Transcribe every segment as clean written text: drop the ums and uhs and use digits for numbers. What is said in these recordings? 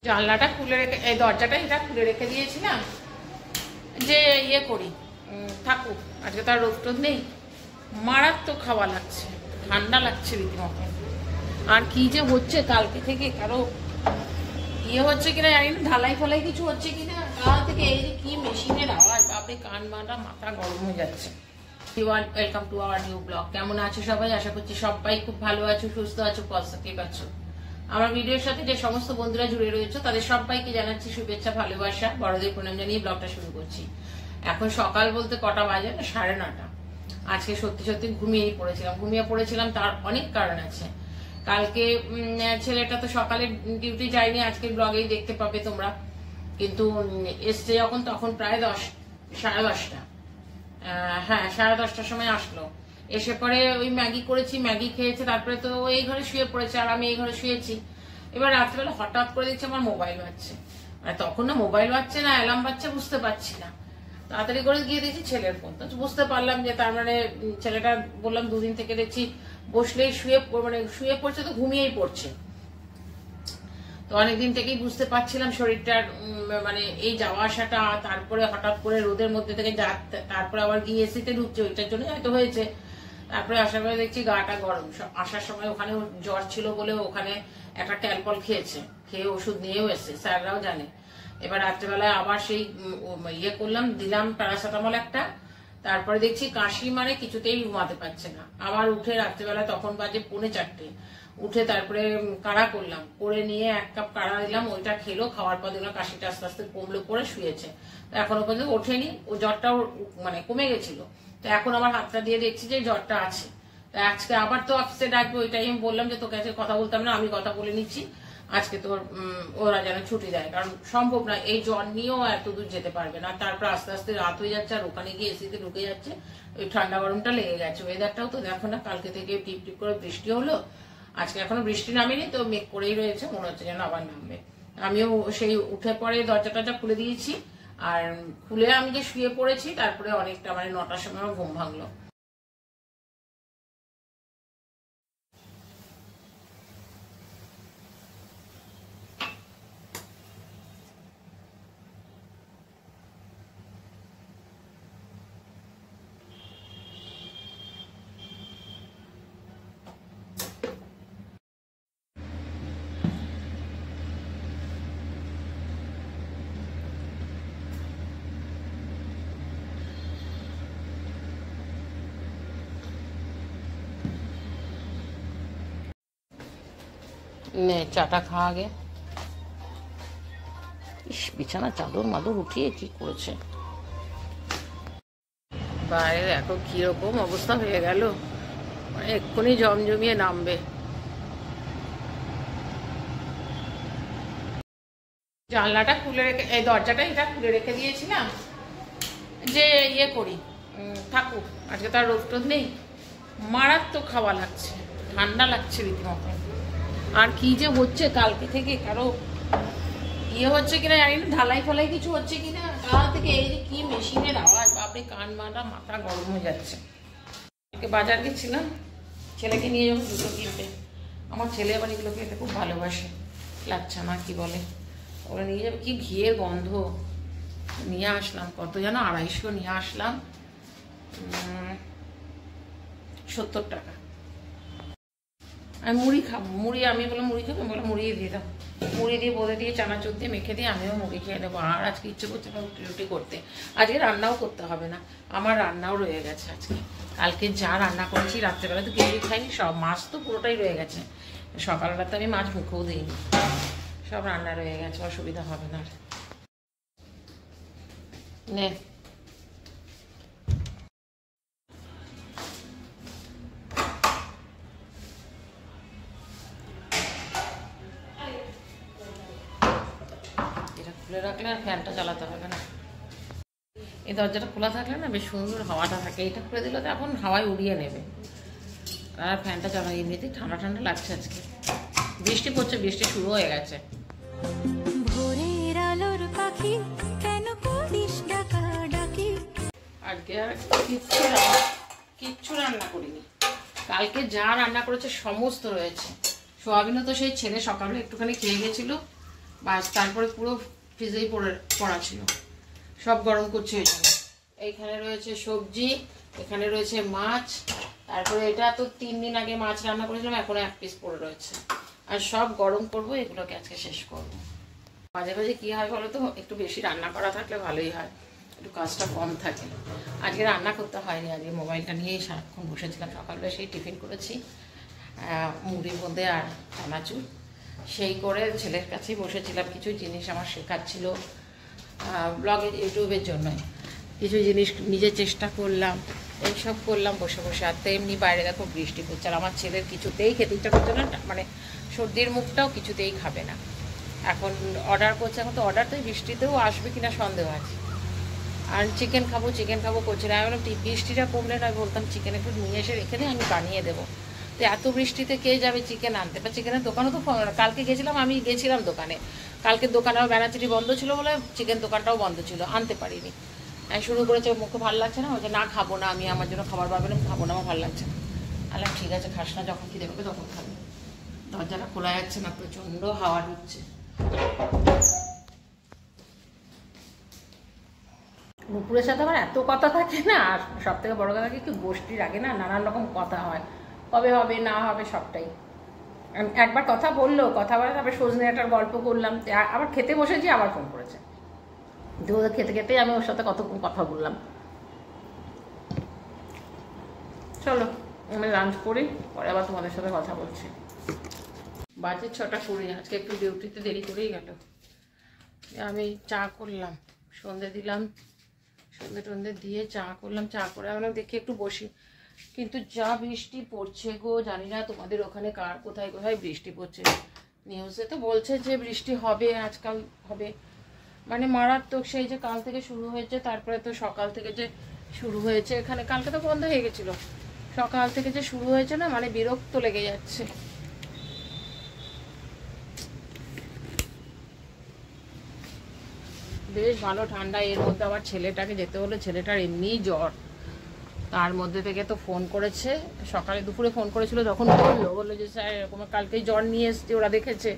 জানলাটা খুলে রেখে এই দরজাটা এটা খুলে রেখে দিয়েছিলাম যে ইয়ে করি থাকুক, আজকে তার রোদ টোদ নেই। মারাত্মক খাওয়া লাগছে, ঠান্ডা লাগছে রীতিমতো। আর কি যে হচ্ছে কালকে থেকে, কারো ইয়ে হচ্ছে কিনা জানি না, ঢালাই ফলাই কিছু হচ্ছে কিনা কাল থেকে। এই যে কি মেশিনের আওয়াজ, বাপরে কান মাথা গরম হয়ে যাচ্ছে। Welcome to our new blog. কেমন আছো সবাই? আশা করছি সবাই খুব ভালো আছো, সুস্থ আছো, পজিটিভ আছো। আমার ভিডিওর সাথে যে সমস্ত বন্ধুরা জুড়ে রয়েছে তাদের সবাইকে জানাচ্ছি শুভেচ্ছা, ভালোবাসা, বড়দের প্রণাম জানিয়ে ব্লগটা শুরু করছি। এখন সকাল বলতে কটা বাজে, 9:30। আজকে সত্যি সত্যি ঘুমিয়ে পড়েছিলাম। তার অনেক কারণ আছে। কালকে ছেলেটা তো সকালে ডিউটি যায়নি, আজকে ব্লগেই দেখতে পাবে তোমরা। কিন্তু এসছে যখন, তখন প্রায় 10, 10:30। হ্যাঁ, 10:30টার সময় আসলো। এসে পরে ওই ম্যাগি করেছি, ম্যাগি খেয়েছে, তারপরে তো এই ঘরে শুয়ে পড়েছে আর আমি এই ঘরে শুয়েছি। এবার রাত্রেবেলা হঠাৎ করে দেখছি আমার মোবাইল বাজছে। মানে তখন না মোবাইল বাজছে না অ্যালার্ম বাজছে বুঝতে পারছি না। তাড়াতাড়ি করে গিয়ে দেখছি ছেলের ফোন। তো বুঝতে পারলাম যে তার মানে ছেলেটা, বললাম দুদিন থেকে দেখছি বসলেই শুয়ে পড়ছে, তো ঘুমিয়েই পড়ছে। তো অনেকদিন থেকেই বুঝতে পারছিলাম শরীরটার মানে এই যাওয়া আসাটা, তারপরে হঠাৎ করে রোদের মধ্যে থেকে তারপরে আবার গিয়ে এসিতে ঢুকছে, ওইটার জন্য হয়তো হয়েছে। তারপরে আসার পরে দেখছি গাটা গরম। আসার সময় ওখানে জ্বর ছিল বলে ওখানে একটা ক্যালপল খেয়ে ওষুধ নিয়েও এসছে, স্যাররাও জানে। এবার রাত্রেবেলায় আবার সেই ইয়ে করলাম, দিলাম প্যারাসিটামল একটা। তারপরে দেখছি কাশি, মানে কিছুতেই ঘুমাতে পারছে না। আবার উঠে রাত্রেবেলা তখন বাজে 3:45, উঠে তারপরে কাড়া করলাম, করে নিয়ে 1 কাপ কাড়া দিলাম, ওইটা খেলো। খাওয়ার পর দিলাম কাশিটা আস্তে আস্তে কমলো, করে শুয়েছে। তো এখনো পর্যন্ত ওঠেনি, ও জ্বরটাও মানে কমে গেছিল। তো এখন আমার হাতটা দিয়ে দেখছি যে জ্বরটা আছে। তো আজকে আবার তো অফিসে ডাকবে, ওইটাই আমি বললাম যে তোকে আজকে কথা বলতাম না, আমি কথা বলে নিচ্ছি আজকে তোর ওরা যেন ছুটি দেয়, কারণ সম্ভব না এই জ্বর নিয়েও এত দূর যেতে পারবে না। তারপর আস্তে আস্তে রাত হয়ে যাচ্ছে, আর ওখানে গিয়ে এসিতে ঢুকে যাচ্ছে, ওই ঠান্ডা গরমটা লেগে গেছে। ওয়েদারটাও তো দেখো না, কালকে থেকে টিপ টিপ করে বৃষ্টি হলো, আজকে এখনো বৃষ্টি নামেনি, তো মেঘ করেই রয়েছে, মনে হচ্ছে যেন আবার নামবে। আমিও সেই উঠে পরে দরজাটা খুলে দিয়েছি, আর খুলে আমি যে শুয়ে পড়েছি, তারপরে অনেকটা মানে 9টার সময় আমার ঘুম ভাঙলো। নে চাটা খা আগে। ইস, বিছানা চাদর মাদর উঠিয়ে কি করেছে। বাইরে দেখো কিরকম অবস্থা হয়ে গেল, মানে এক্ষুনি জমজমিয়ে নামবে। জানলাটা খুলে রেখে এই দরজাটা এটা খুলে রেখে দিয়েছিলাম যে ইয়ে করি থাকুক, আজকে তার রোদ টোদ নেই। মারাত্মক খাওয়া লাগছে, ঠান্ডা লাগছে রীতিমতো। আর কি যে হচ্ছে কালকে থেকে, কারো ইয়ে হচ্ছে কিনা জানি না, ঢালাই ফলাই কিছু হচ্ছে কিনা কাল থেকে। এই যে কি মেশিনের আওয়াজ, বাপরে কান মাথা গরম হয়ে যাচ্ছে। বাজার গেছিলাম ছেলেকে নিয়ে, যখন দুটো কিনতে। আমার ছেলে আবার এগুলো খেতে খুব ভালোবাসে, লাচ্ছা না কি বলে, ওরা নিয়ে যাবে। কি ঘিয়ের গন্ধ। নিয়ে আসলাম কত যেন, 250 নিয়ে আসলাম, 70 টাকা। আমি মুড়ি খাবো, আমি বললাম মুড়ি খাবো, বললাম মুড়ি দিয়ে দাও। মুড়ি দিয়ে বোঁদে দিয়ে চানাচুর দিয়ে মেখে দিয়ে আমিও মুড়ি খেয়ে নেবো। আর আজকে ইচ্ছে করছে না রুটি করতে, আজকে রান্নাও করতে হবে না, আমার রান্নাও রয়ে গেছে আজকে। কালকে যা রান্না করেছি, রাত্রেবেলা তো কিছুই খাইনি, সব মাছ তো পুরোটাই রয়ে গেছে। সকালবেলা তো আমি মাছ মুখেও দিইনি, সব রান্না রয়ে গেছে, অসুবিধা হবে না। নে খুলে রাখলে আর ফ্যানটা চালাতে হবে না। এই দরজাটা খোলা থাকলে না বেশ সুন্দর হাওয়াটা থাকে, এটা খুলে দিলে তো এখন হাওয়ায় উড়িয়ে নেবে। আর ফ্যানটা চালাই, এমনিতেই ঠান্ডা ঠান্ডা লাগছে আজকে। বৃষ্টি পড়ছে, বৃষ্টি শুরু হয়ে গেছে। আজকে আর কিচ্ছু রান্না করিনি, কালকে যা রান্না করেছে সমস্ত রয়েছে। সোয়াবিনও তো সেই ছেলে সকালে একটুখানি খেয়ে গেছিল, বাস তারপরে পুরো ফ্রিজেই পড়া ছিল, সব গরম করছে হয়ে যাবে। এইখানে রয়েছে সবজি, এখানে রয়েছে মাছ, তারপরে এটা তো 3 দিন আগে মাছ রান্না করেছিলাম, এখনো 1 পিস পড়ে রয়েছে। আর সব গরম করব, এগুলোকে আজকে শেষ করব। মাঝে মাঝে কী হয় বলো তো, একটু বেশি রান্না করা থাকলে ভালোই হয়, একটু কাজটা কম থাকে। আজকে রান্না করতে হয়নি, আজকে মোবাইলটা নিয়েই সারাক্ষণ বসেছিলাম। সকালবেলা সেই টিফিন করেছি মুড়ির মধ্যে আর চানাচুর, সেই করে ছেলের কাছেই বসেছিলাম। কিছু জিনিস আমার শেখার ছিল ব্লগে, ইউটিউবের জন্যই কিছু জিনিস নিজে চেষ্টা করলাম, এইসব করলাম বসে বসে। আর তেমনি বাইরে দেখো বৃষ্টি পড়ছে, আর আমার ছেলের কিছুতেই খেতে ইচ্ছা করছে না, মানে সর্দির মুখটাও কিছুতেই খাবে না। এখন অর্ডার করছে, এখন তো অর্ডার তো বৃষ্টিতেও আসবে কিনা সন্দেহ আছে। আর চিকেন খাবো করছে না। আমি বললাম বৃষ্টিটা কমলে নয়, বলতাম চিকেন একটু নিয়ে এসে রেখে দিই, আমি বানিয়ে দেবো। তো এত বৃষ্টিতে কে যাবে চিকেন আনতে? বা চিকেনের দোকানও তো কালকে গেছিলাম, আমি গেছিলাম দোকানে, কালকের দোকানে আমার ব্যানাচিটি বন্ধ ছিল বলে চিকেন দোকানটাও বন্ধ ছিল, আনতে পারিনি। শুরু করেছে মুখে ভালো লাগছে না, বলছে না খাবো না, আমি আমার জন্য খাবার পাবেন, খাবো না, আমার ভালো লাগছে না। আলাম ঠিক আছে খাস না, যখন খিদে পাবে তখন খাবে। দরজাটা খোলা যাচ্ছে না, প্রচণ্ড হাওয়া ঢুকছে। নুপুরের সাথে আমার এত কথা থাকে না, আর সব থেকে বড় কথা কি, একটু গোষ্ঠীর আগে না নানান রকম কথা হয়, কবে হবে না হবে সবটাই। একবার কথা বললো, কথা বলে তারপরে সজনে একটা গল্প করলাম, আবার খেতে বসেছি, আবার ফোন করেছে। তো খেতে খেতেই আমি ওর সাথে কতক্ষণ কথা বললাম। চলো আমি লাঞ্চ করি, পরে আবার তোমাদের সাথে কথা বলছি। বাজে 6টা 20, আজকে একটু ডিউটিতে দেরি করেই গেল। আমি চা করলাম, সন্ধে দিলাম, সন্ধে টন্ধে দিয়ে চা করলাম, চা করে আমরা দেখি একটু বসি। কিন্তু যা বৃষ্টি পড়ছে গো, জানি না তোমাদের ওখানে কার কোথায় কোথায় বৃষ্টি পড়ছে। নিউজে তো বলছে যে বৃষ্টি হবে, আজকাল হবে, মানে মারাত্মক। সেই যে কাল থেকে শুরু হয়েছে, তারপরে তো সকাল থেকে যে শুরু হয়েছে, এখানে কালকে তো বন্ধ হয়ে গেছিল, সকাল থেকে যে শুরু হয়েছে না, মানে বিরক্ত লেগে যাচ্ছে। বেশ ভালো ঠান্ডা, এর মধ্যে আবার ছেলেটাকে যেতে হলো, ছেলেটার এমনিই জ্বর। তার মধ্যে থেকে তো ফোন করেছে, সকালে দুপুরে ফোন করেছিল, তখন বললো যে স্যার এরকম কালকেই জ্বর নিয়ে এসছে, ওরা দেখেছে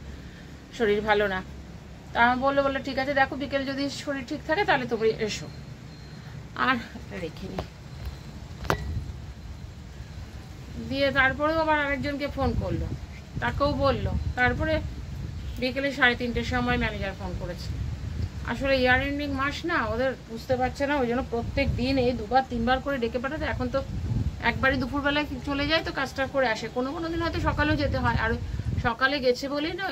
শরীর ভালো না। তা আমি বললো ঠিক আছে দেখো, বিকেলে যদি শরীর ঠিক থাকে তাহলে তুমি এসো। আর রেখে নি দিয়ে তারপরেও আবার আরেকজনকে ফোন করলো, তাকেও বললো। তারপরে বিকেলে 3:30টার সময় ম্যানেজার ফোন করেছে। আসলে ইয়ার এন্ডিং মাস না, ওদের বুঝতে পারছে না, ওই জন্য প্রত্যেক দিন এই 2-3বার করে ডেকে পাঠাতে। এখন তো একবারই দুপুরবেলায় চলে যায়, তো কাজটা করে আসে। কোনো কোনো দিন হয়তো সকালেও যেতে হয়, আর সকালে গেছে বলেই না,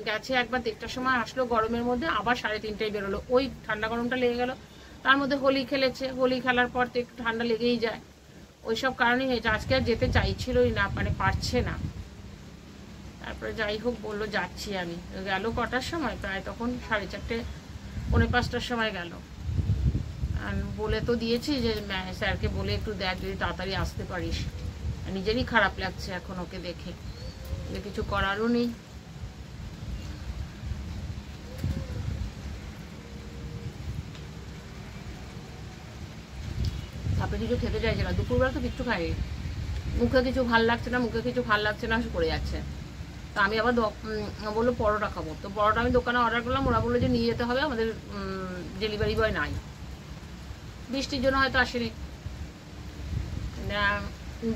গেছে একবার 1টার সময় আসলো গরমের মধ্যে, আবার 3:30টায় বেরোলো, ওই ঠান্ডা গরমটা লেগে গেল। তার মধ্যে হোলি খেলেছে, হোলি খেলার পর তো একটু ঠান্ডা লেগেই যায়, ওই সব কারণেই হয়েছে। আজকে আর যেতে চাইছিলই না, মানে পারছে না। তারপরে যাই হোক বললো যাচ্ছি আমি। গেল কটার সময়, প্রায় তখন 4:30 4:45টার সময় গেল। আর বলে তো দিয়েছি যে স্যারকে বলে একটু দেখ যদি তাড়াতাড়ি আসতে পারিস। নিজেরই খারাপ লাগছে এখন ওকে দেখে, যে কিছু করারও নেই। তারপরে কিছু খেতে চাইছে না, দুপুরবেলা তো কিচ্ছু খাইনি, মুখে কিছু ভাল লাগছে না করে যাচ্ছে। তো আমি আবার বললো পরোটা খাবো, তো পরোটা আমি দোকানে অর্ডার করলাম, ওরা বললো যে নিয়ে যেতে হবে, আমাদের ডেলিভারি বয় নাই, বৃষ্টির জন্য হয়তো আসেনি।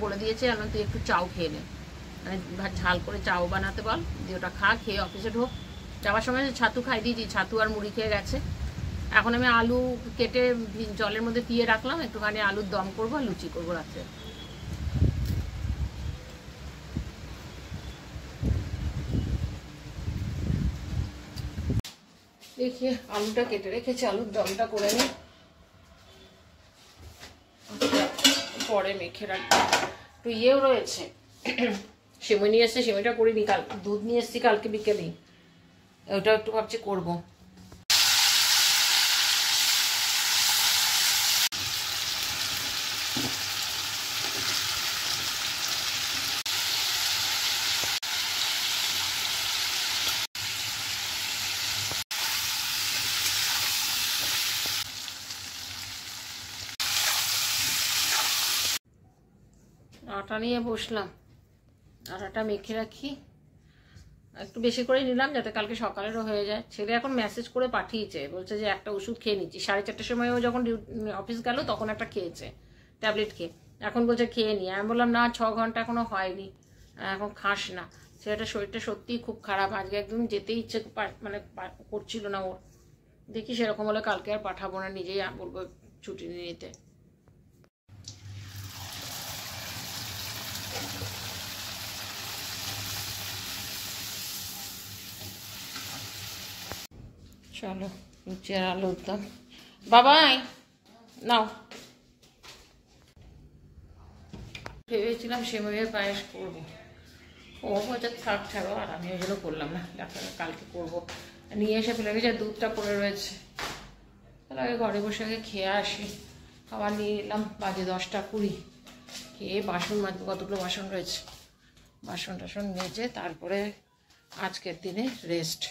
বলে দিয়েছে এখন তুই একটু চাও খেয়ে নে, মানে ঝাল করে চাও বানাতে বল, দিয়ে ওটা খা, খেয়ে অফিসে ঢোক। যাওয়ার সময় ছাতু খাই দিয়েছি, ছাতু আর মুড়ি খেয়ে গেছে। এখন আমি আলু কেটে জলের মধ্যে দিয়ে রাখলাম, একটুখানি আলুর দম করবো আর লুচি করবো রাত্রে। দেখি আলুটা কেটে রেখেছি, আলুর দমটা করে নিই, পরে মেখে রাখবো। একটু ইয়েও রয়েছে, সেমই নিয়ে এসছে, সেমইটা করিনি, কাল দুধ নিয়ে এসছি কালকে বিকেলেই, ওটাও একটু ভাবছি করবো। আটা নিয়ে বসলাম, আটাটা মেখে রাখি, একটু বেশি করে নিলাম যাতে কালকে সকালেরও হয়ে যায়। ছেলে এখন মেসেজ করে পাঠিয়েছে, বলছে যে একটা ওষুধ খেয়ে নিচ্ছি। 4:30টার সময় ও যখন অফিস গেল তখন একটা খেয়েছে ট্যাবলেট খেয়ে, এখন বলছে খেয়ে নি। আমি বললাম না 6 ঘন্টা এখনো হয়নি, এখন খাস না। ছেলেটা শরীরটা সত্যিই খুব খারাপ, আজকে একদম যেতে ইচ্ছে মানে করছিল না ওর। দেখি সেরকম হলে কালকে আর পাঠাবো না, নিজেই বলবো ছুটি নিয়ে নিতে। চলো লুচি আর আলুর দম। বাবাই নাও। ভেবেছিলাম সেমাইয়ের পায়েস করবো, ও বলছে থাক ছাড়ো, আর আমি ওগুলো করলাম না, ডাক্তার কালকে করবো। নিয়ে এসে ফেলে গেছে, দুধটা পড়ে রয়েছে। তাহলে আগে ঘরে বসে আগে খেয়ে আসি। খাবার নিয়ে এলাম, বাজে 10টা 20। খেয়ে বাসন মাজবো, কতগুলো বাসন রয়েছে, বাসন টাসন মেজে তারপরে আজকের দিনে রেস্ট।